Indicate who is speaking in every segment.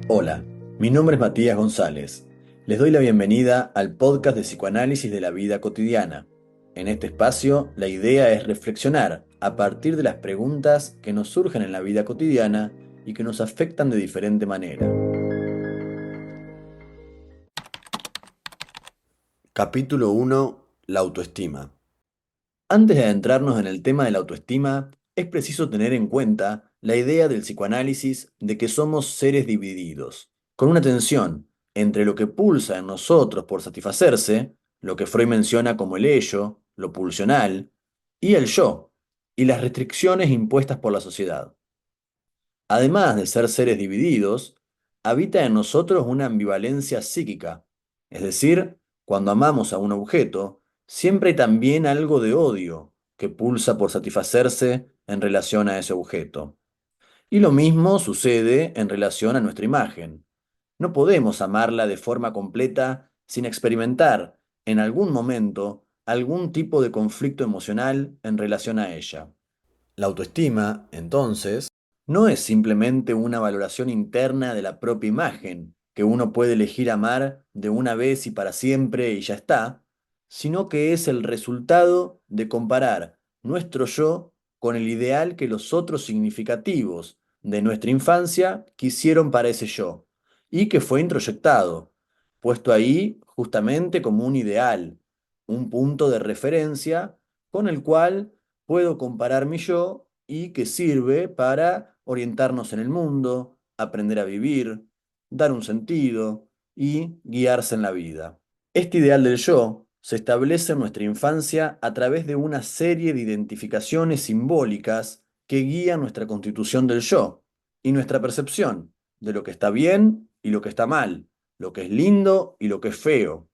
Speaker 1: Hola, mi nombre es Matías González. Les doy la bienvenida al podcast de psicoanálisis de la vida cotidiana. En este espacio, la idea es reflexionar a partir de las preguntas que nos surgen en la vida cotidiana y que nos afectan de diferente manera. Capítulo 1. La autoestima. Antes de adentrarnos en el tema de la autoestima, es preciso tener en cuenta la idea del psicoanálisis de que somos seres divididos, con una tensión entre lo que pulsa en nosotros por satisfacerse, lo que Freud menciona como el ello, lo pulsional, y el yo, y las restricciones impuestas por la sociedad. Además de ser seres divididos, habita en nosotros una ambivalencia psíquica, es decir, cuando amamos a un objeto, siempre hay también algo de odio que pulsa por satisfacerse en relación a ese objeto. Y lo mismo sucede en relación a nuestra imagen. No podemos amarla de forma completa sin experimentar, en algún momento, algún tipo de conflicto emocional en relación a ella. La autoestima, entonces, no es simplemente una valoración interna de la propia imagen, que uno puede elegir amar de una vez y para siempre y ya está, sino que es el resultado de comparar nuestro yo con el ideal que los otros significativos de nuestra infancia quisieron para ese yo, y que fue introyectado, puesto ahí justamente como un ideal, un punto de referencia con el cual puedo comparar mi yo y que sirve para orientarnos en el mundo, aprender a vivir, dar un sentido y guiarse en la vida. Este ideal del yo se establece en nuestra infancia a través de una serie de identificaciones simbólicas que guían nuestra constitución del yo y nuestra percepción de lo que está bien y lo que está mal, lo que es lindo y lo que es feo.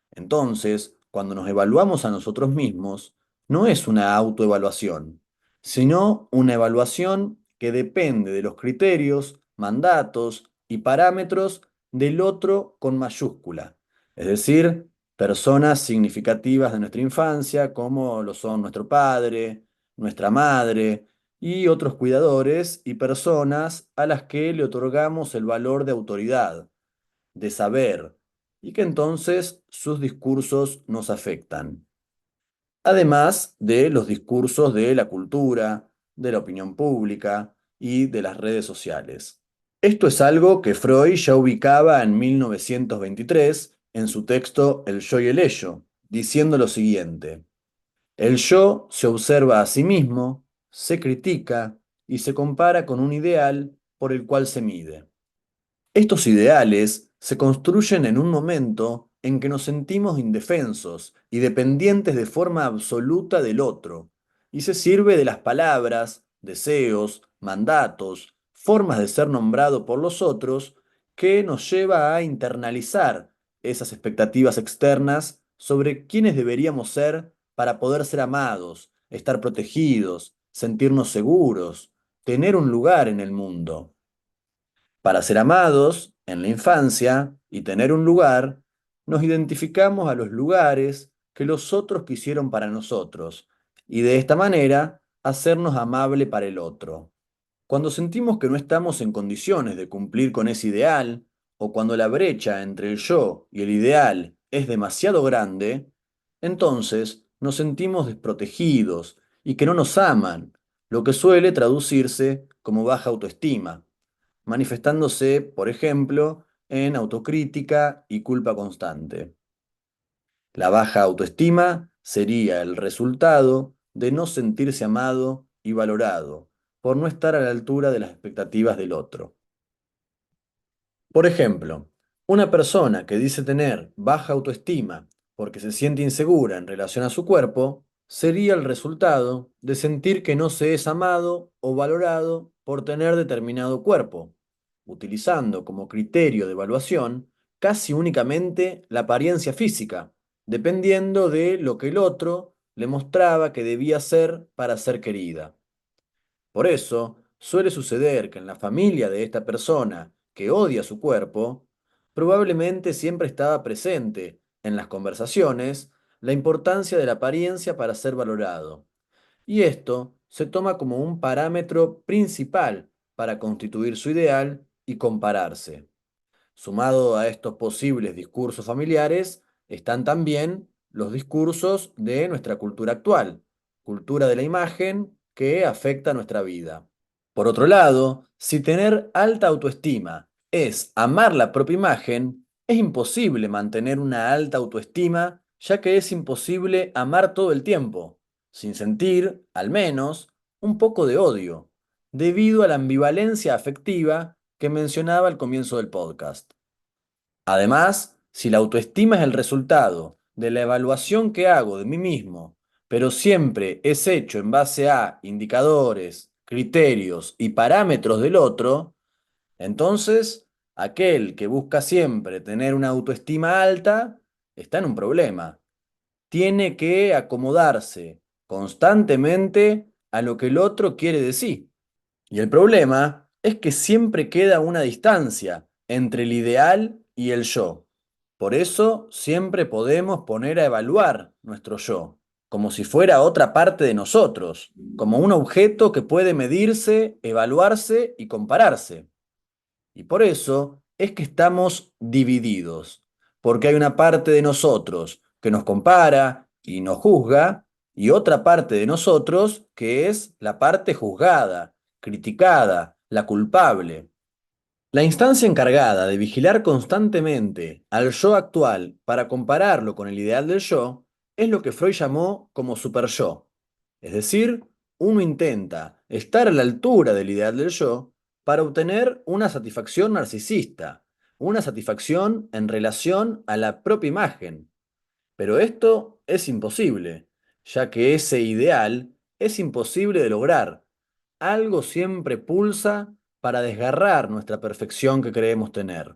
Speaker 1: Entonces, cuando nos evaluamos a nosotros mismos, no es una autoevaluación, sino una evaluación que depende de los criterios, mandatos y parámetros del otro con mayúscula, es decir, personas significativas de nuestra infancia, como lo son nuestro padre, nuestra madre y otros cuidadores y personas a las que le otorgamos el valor de autoridad, de saber, y que entonces sus discursos nos afectan. Además de los discursos de la cultura, de la opinión pública y de las redes sociales. Esto es algo que Freud ya ubicaba en 1923 en su texto El yo y el ello, diciendo lo siguiente: el yo se observa a sí mismo, se critica y se compara con un ideal por el cual se mide. Estos ideales se construyen en un momento en que nos sentimos indefensos y dependientes de forma absoluta del otro, y se sirve de las palabras, deseos, mandatos, formas de ser nombrado por los otros, que nos lleva a internalizar esas expectativas externas sobre quiénes deberíamos ser para poder ser amados, estar protegidos, sentirnos seguros, tener un lugar en el mundo. Para ser amados en la infancia y tener un lugar, nos identificamos a los lugares que los otros quisieron para nosotros y de esta manera hacernos amable para el otro. Cuando sentimos que no estamos en condiciones de cumplir con ese ideal, o cuando la brecha entre el yo y el ideal es demasiado grande, entonces nos sentimos desprotegidos y que no nos aman, lo que suele traducirse como baja autoestima, manifestándose, por ejemplo, en autocrítica y culpa constante. La baja autoestima sería el resultado de no sentirse amado y valorado, por no estar a la altura de las expectativas del otro. Por ejemplo, una persona que dice tener baja autoestima porque se siente insegura en relación a su cuerpo, sería el resultado de sentir que no se es amado o valorado por tener determinado cuerpo, utilizando como criterio de evaluación casi únicamente la apariencia física, dependiendo de lo que el otro le mostraba que debía ser para ser querida. Por eso, suele suceder que en la familia de esta persona que odia su cuerpo, probablemente siempre estaba presente en las conversaciones la importancia de la apariencia para ser valorado. Y esto se toma como un parámetro principal para constituir su ideal y compararse. Sumado a estos posibles discursos familiares, están también los discursos de nuestra cultura actual, cultura de la imagen que afecta nuestra vida. Por otro lado, si tener alta autoestima es amar la propia imagen, es imposible mantener una alta autoestima, ya que es imposible amar todo el tiempo, sin sentir, al menos, un poco de odio, debido a la ambivalencia afectiva que mencionaba al comienzo del podcast. Además, si la autoestima es el resultado de la evaluación que hago de mí mismo, pero siempre es hecho en base a indicadores, criterios y parámetros del otro, entonces aquel que busca siempre tener una autoestima alta está en un problema. Tiene que acomodarse constantemente a lo que el otro quiere de sí. Y el problema es que siempre queda una distancia entre el ideal y el yo. Por eso siempre podemos poner a evaluar nuestro yo, como si fuera otra parte de nosotros, como un objeto que puede medirse, evaluarse y compararse. Y por eso es que estamos divididos, porque hay una parte de nosotros que nos compara y nos juzga, y otra parte de nosotros que es la parte juzgada, criticada, la culpable. La instancia encargada de vigilar constantemente al yo actual para compararlo con el ideal del yo es lo que Freud llamó como superyo. Es decir, uno intenta estar a la altura del ideal del yo para obtener una satisfacción narcisista, una satisfacción en relación a la propia imagen. Pero esto es imposible, ya que ese ideal es imposible de lograr. Algo siempre pulsa para desgarrar nuestra perfección que creemos tener.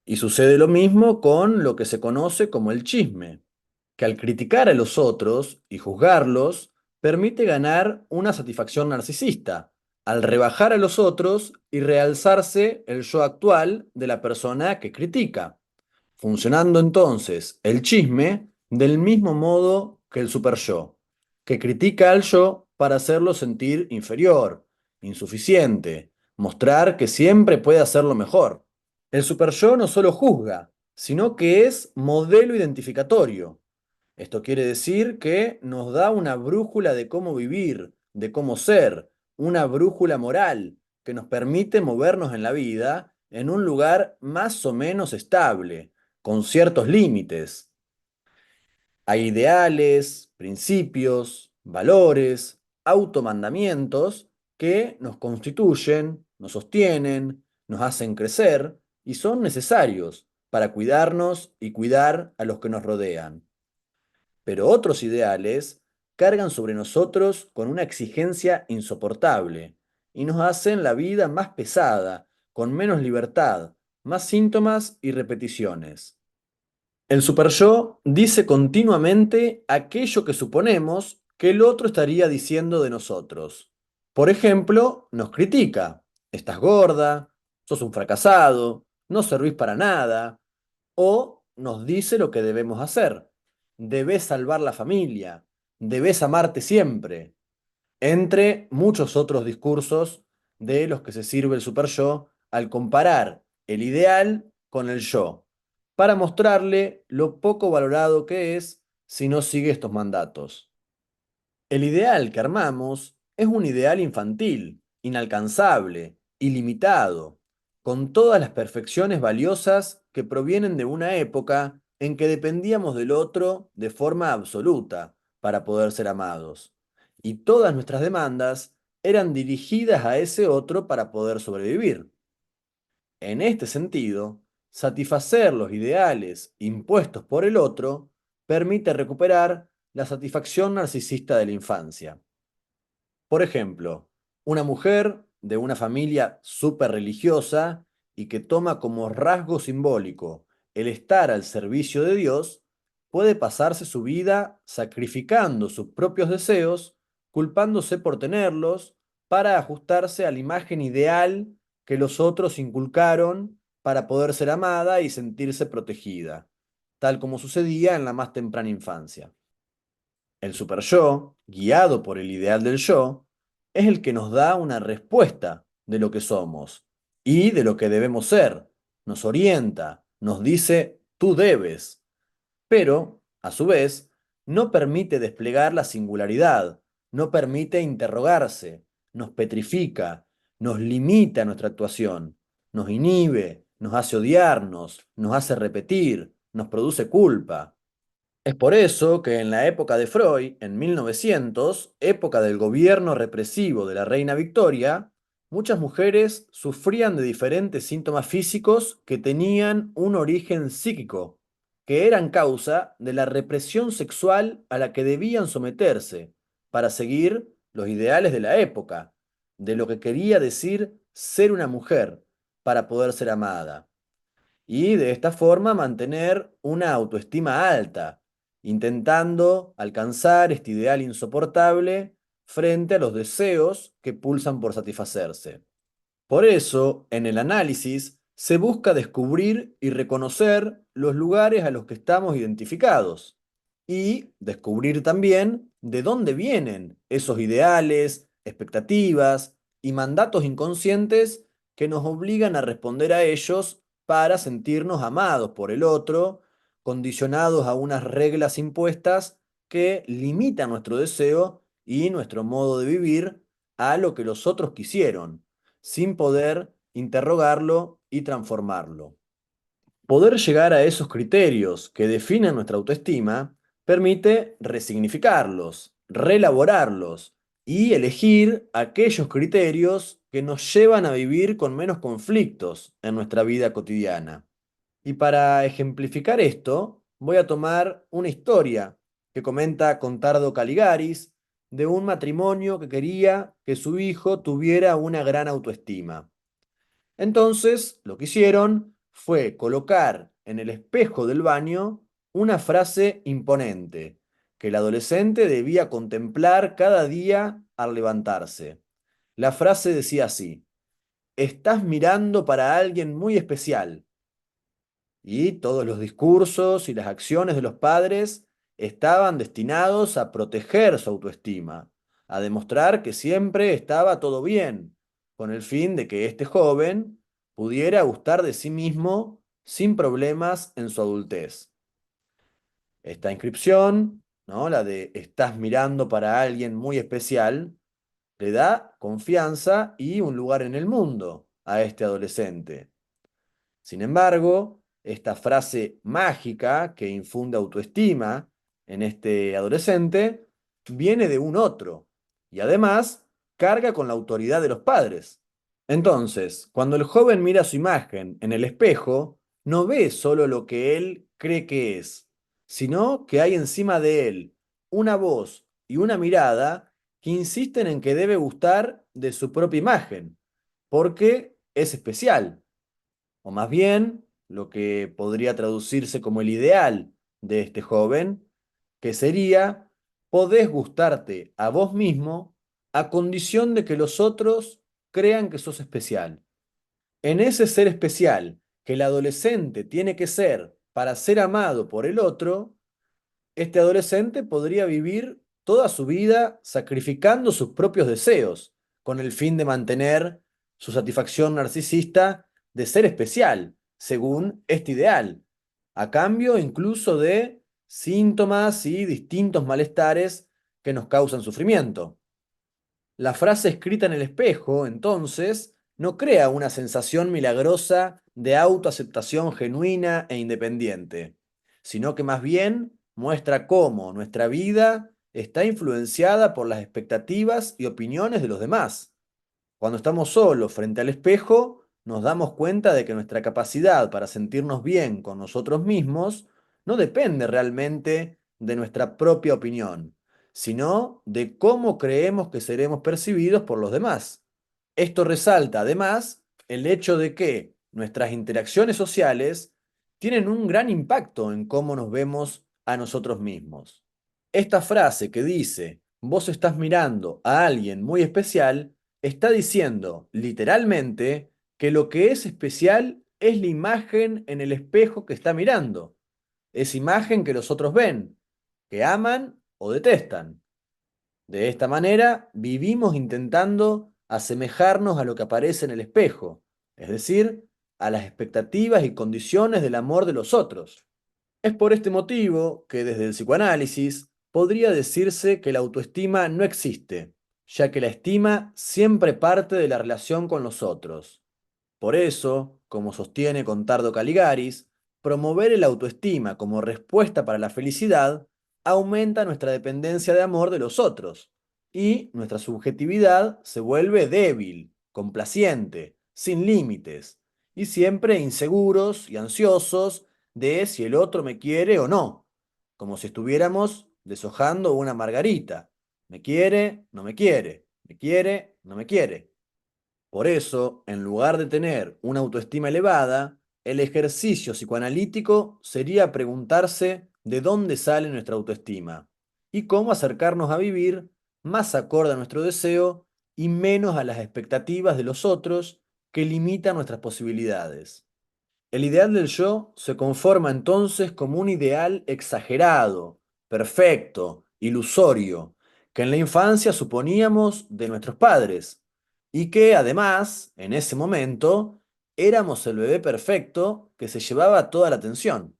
Speaker 1: Y sucede lo mismo con lo que se conoce como el chisme, que al criticar a los otros y juzgarlos, permite ganar una satisfacción narcisista, al rebajar a los otros y realzarse el yo actual de la persona que critica, funcionando entonces el chisme del mismo modo que el superyo, que critica al yo para hacerlo sentir inferior, insuficiente, mostrar que siempre puede hacerlo mejor. El superyo no solo juzga, sino que es modelo identificatorio. Esto quiere decir que nos da una brújula de cómo vivir, de cómo ser, una brújula moral que nos permite movernos en la vida en un lugar más o menos estable, con ciertos límites. Hay ideales, principios, valores, automandamientos que nos constituyen, nos sostienen, nos hacen crecer y son necesarios para cuidarnos y cuidar a los que nos rodean. Pero otros ideales cargan sobre nosotros con una exigencia insoportable y nos hacen la vida más pesada, con menos libertad, más síntomas y repeticiones. El superyo dice continuamente aquello que suponemos que el otro estaría diciendo de nosotros. Por ejemplo, nos critica. Estás gorda, sos un fracasado, no servís para nada. O nos dice lo que debemos hacer. Debes salvar la familia, debes amarte siempre, entre muchos otros discursos de los que se sirve el superyo al comparar el ideal con el yo, para mostrarle lo poco valorado que es si no sigue estos mandatos. El ideal que armamos es un ideal infantil, inalcanzable, ilimitado, con todas las perfecciones valiosas que provienen de una época en que dependíamos del otro de forma absoluta para poder ser amados. Y todas nuestras demandas eran dirigidas a ese otro para poder sobrevivir. En este sentido, satisfacer los ideales impuestos por el otro permite recuperar la satisfacción narcisista de la infancia. Por ejemplo, una mujer de una familia súper religiosa y que toma como rasgo simbólico el estar al servicio de Dios, puede pasarse su vida sacrificando sus propios deseos, culpándose por tenerlos, para ajustarse a la imagen ideal que los otros inculcaron para poder ser amada y sentirse protegida, tal como sucedía en la más temprana infancia. El superyo, guiado por el ideal del yo, es el que nos da una respuesta de lo que somos, y de lo que debemos ser. Nos orienta, nos dice, tú debes, pero, a su vez, no permite desplegar la singularidad, no permite interrogarse, nos petrifica, nos limita nuestra actuación, nos inhibe, nos hace odiarnos, nos hace repetir, nos produce culpa. Es por eso que en la época de Freud, en 1900, época del gobierno represivo de la reina Victoria, muchas mujeres sufrían de diferentes síntomas físicos que tenían un origen psíquico, que eran causa de la represión sexual a la que debían someterse para seguir los ideales de la época, de lo que quería decir ser una mujer para poder ser amada y de esta forma mantener una autoestima alta, intentando alcanzar este ideal insoportable frente a los deseos que pulsan por satisfacerse. Por eso, en el análisis, se busca descubrir y reconocer los lugares a los que estamos identificados y descubrir también de dónde vienen esos ideales, expectativas y mandatos inconscientes que nos obligan a responder a ellos para sentirnos amados por el otro, condicionados a unas reglas impuestas que limitan nuestro deseo y nuestro modo de vivir a lo que los otros quisieron sin poder interrogarlo y transformarlo. Poder llegar a esos criterios que definen nuestra autoestima permite resignificarlos, relaborarlos y elegir aquellos criterios que nos llevan a vivir con menos conflictos en nuestra vida cotidiana. Y para ejemplificar esto, voy a tomar una historia que comenta Contardo Caligaris de un matrimonio que quería que su hijo tuviera una gran autoestima. Entonces, lo que hicieron fue colocar en el espejo del baño una frase imponente que el adolescente debía contemplar cada día al levantarse. La frase decía así: estás mirando para alguien muy especial. Y todos los discursos y las acciones de los padres estaban destinados a proteger su autoestima, a demostrar que siempre estaba todo bien, con el fin de que este joven pudiera gustar de sí mismo sin problemas en su adultez. Esta inscripción, ¿no? La de estás mirando para alguien muy especial, le da confianza y un lugar en el mundo a este adolescente. Sin embargo, esta frase mágica que infunde autoestima en este adolescente viene de un otro y además carga con la autoridad de los padres. Entonces, cuando el joven mira su imagen en el espejo, no ve solo lo que él cree que es, sino que hay encima de él una voz y una mirada que insisten en que debe gustar de su propia imagen, porque es especial o más bien lo que podría traducirse como el ideal de este joven, que sería: podés gustarte a vos mismo a condición de que los otros crean que sos especial. En ese ser especial que el adolescente tiene que ser para ser amado por el otro, este adolescente podría vivir toda su vida sacrificando sus propios deseos, con el fin de mantener su satisfacción narcisista de ser especial, según este ideal, a cambio incluso de síntomas y distintos malestares que nos causan sufrimiento. La frase escrita en el espejo, entonces, no crea una sensación milagrosa de autoaceptación genuina e independiente, sino que más bien muestra cómo nuestra vida está influenciada por las expectativas y opiniones de los demás. Cuando estamos solos frente al espejo, nos damos cuenta de que nuestra capacidad para sentirnos bien con nosotros mismos no depende realmente de nuestra propia opinión, sino de cómo creemos que seremos percibidos por los demás. Esto resalta además el hecho de que nuestras interacciones sociales tienen un gran impacto en cómo nos vemos a nosotros mismos. Esta frase que dice, vos estás mirando a alguien muy especial, está diciendo literalmente que lo que es especial es la imagen en el espejo que está mirando, esa imagen que los otros ven, que aman o detestan. De esta manera, vivimos intentando asemejarnos a lo que aparece en el espejo, es decir, a las expectativas y condiciones del amor de los otros. Es por este motivo que desde el psicoanálisis podría decirse que la autoestima no existe, ya que la estima siempre parte de la relación con los otros. Por eso, como sostiene Contardo Caligaris, promover el autoestima como respuesta para la felicidad aumenta nuestra dependencia de amor de los otros y nuestra subjetividad se vuelve débil, complaciente, sin límites y siempre inseguros y ansiosos de si el otro me quiere o no, como si estuviéramos deshojando una margarita. Me quiere, no me quiere, me quiere, no me quiere. Por eso, en lugar de tener una autoestima elevada, el ejercicio psicoanalítico sería preguntarse de dónde sale nuestra autoestima y cómo acercarnos a vivir más acorde a nuestro deseo y menos a las expectativas de los otros que limitan nuestras posibilidades. El ideal del yo se conforma entonces como un ideal exagerado, perfecto, ilusorio, que en la infancia suponíamos de nuestros padres, y que además, en ese momento, éramos el bebé perfecto que se llevaba toda la atención.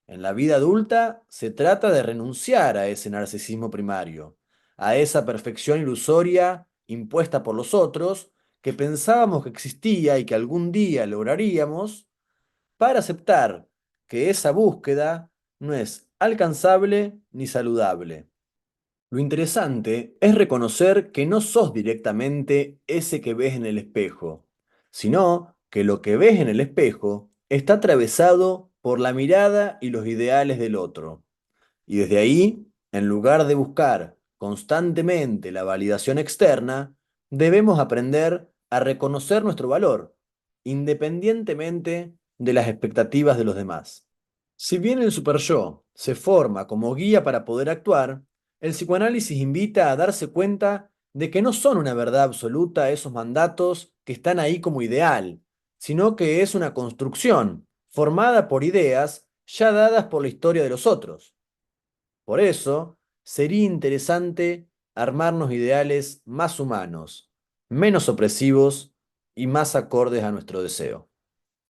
Speaker 1: En la vida adulta se trata de renunciar a ese narcisismo primario, a esa perfección ilusoria impuesta por los otros, que pensábamos que existía y que algún día lograríamos para aceptar que esa búsqueda no es alcanzable ni saludable. Lo interesante es reconocer que no sos directamente ese que ves en el espejo, sino que lo que ves en el espejo está atravesado por la mirada y los ideales del otro. Y desde ahí, en lugar de buscar constantemente la validación externa, debemos aprender a reconocer nuestro valor, independientemente de las expectativas de los demás. Si bien el superyo se forma como guía para poder actuar, el psicoanálisis invita a darse cuenta de que no son una verdad absoluta esos mandatos que están ahí como ideal, sino que es una construcción formada por ideas ya dadas por la historia de los otros. Por eso, sería interesante armarnos ideales más humanos, menos opresivos y más acordes a nuestro deseo.